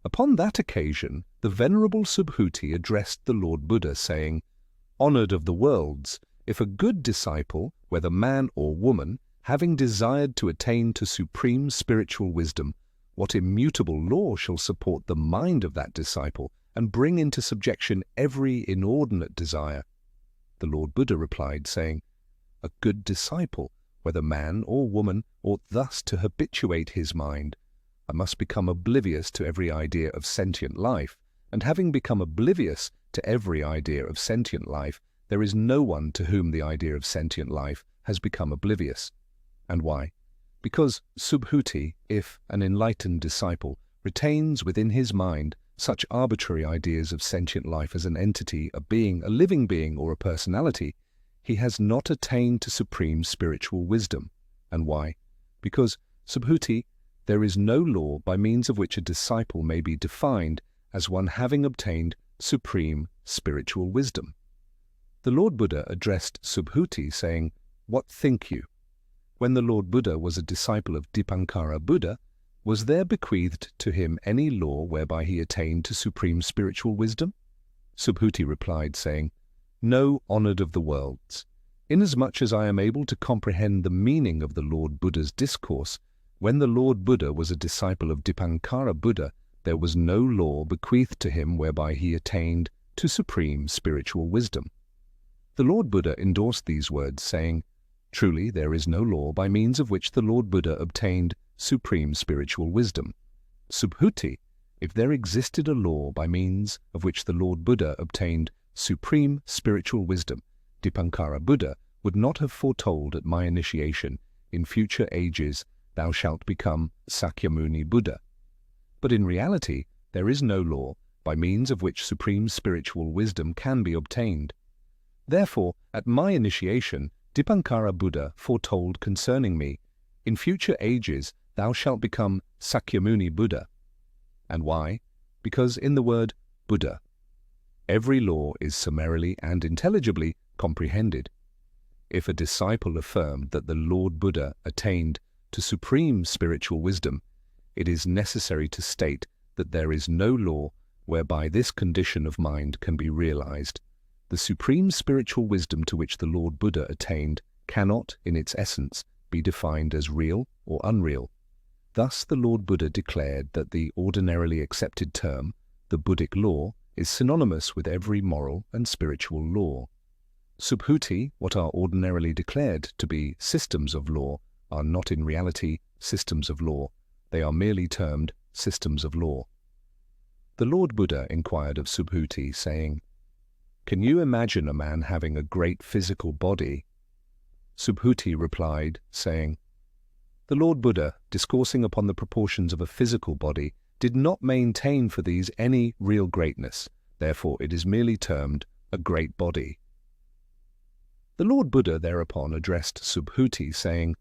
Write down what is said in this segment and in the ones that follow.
Upon that occasion, the Venerable Subhuti addressed the Lord Buddha, saying, "Honored of the worlds, if a good disciple, whether man or woman, having desired to attain to supreme spiritual wisdom, what immutable law shall support the mind of that disciple and bring into subjection every inordinate desire?" The Lord Buddha replied, saying, "A good disciple, whether man or woman, ought thus to habituate his mind. I must become oblivious to every idea of sentient life, and having become oblivious to every idea of sentient life, there is no one to whom the idea of sentient life has become oblivious." And why? Because Subhuti, if an enlightened disciple, retains within his mind such arbitrary ideas of sentient life as an entity, a being, a living being, or a personality, he has not attained to supreme spiritual wisdom. And why? Because, Subhuti, there is no law by means of which a disciple may be defined as one having obtained supreme spiritual wisdom. The Lord Buddha addressed Subhuti, saying, "What think you? When the Lord Buddha was a disciple of Dipankara Buddha, was there bequeathed to him any law whereby he attained to supreme spiritual wisdom?" Subhuti replied, saying, "No, honored of the worlds. Inasmuch as I am able to comprehend the meaning of the Lord Buddha's discourse, when the Lord Buddha was a disciple of Dipankara Buddha, there was no law bequeathed to him whereby he attained to supreme spiritual wisdom." The Lord Buddha endorsed these words, saying, "Truly there is no law by means of which the Lord Buddha obtained supreme spiritual wisdom. Subhuti, if there existed a law by means of which the Lord Buddha obtained supreme spiritual wisdom, Dipankara Buddha would not have foretold at my initiation, in future ages thou shalt become Sakyamuni Buddha. But in reality, there is no law by means of which supreme spiritual wisdom can be obtained. Therefore, at my initiation, Dipankara Buddha foretold concerning me, in future ages thou shalt become Sakyamuni Buddha. And why? Because in the word Buddha, every law is summarily and intelligibly comprehended. If a disciple affirmed that the Lord Buddha attained to supreme spiritual wisdom, it is necessary to state that there is no law whereby this condition of mind can be realized. The supreme spiritual wisdom to which the Lord Buddha attained cannot, in its essence, be defined as real or unreal. Thus the Lord Buddha declared that the ordinarily accepted term, the Buddhic law, is synonymous with every moral and spiritual law. Subhuti, what are ordinarily declared to be systems of law, are not in reality systems of law. They are merely termed systems of law. The Lord Buddha inquired of Subhuti, saying, "Can you imagine a man having a great physical body?" Subhuti replied, saying, "The Lord Buddha, discoursing upon the proportions of a physical body, did not maintain for these any real greatness. Therefore it is merely termed a great body." The Lord Buddha thereupon addressed Subhuti, saying,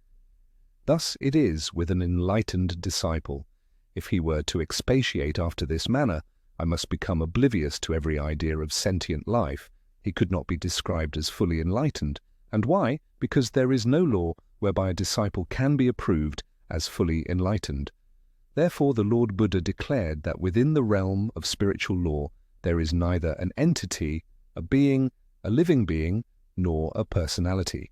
"Thus it is with an enlightened disciple. If he were to expatiate after this manner, I must become oblivious to every idea of sentient life. He could not be described as fully enlightened. And why? Because there is no law whereby a disciple can be approved as fully enlightened. Therefore the Lord Buddha declared that within the realm of spiritual law there is neither an entity, a being, a living being, nor a personality."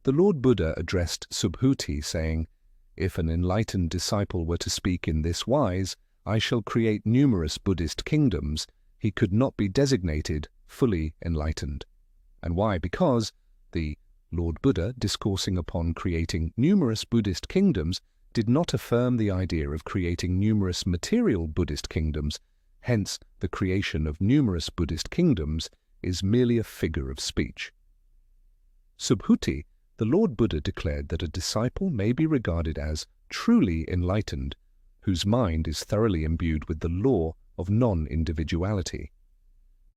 The Lord Buddha addressed Subhuti, saying, "If an enlightened disciple were to speak in this wise, I shall create numerous Buddhist kingdoms, he could not be designated fully enlightened." And why? Because the Lord Buddha, discoursing upon creating numerous Buddhist kingdoms, did not affirm the idea of creating numerous material Buddhist kingdoms. Hence, the creation of numerous Buddhist kingdoms is merely a figure of speech. Subhuti, the Lord Buddha declared that a disciple may be regarded as truly enlightened, whose mind is thoroughly imbued with the law of non-individuality.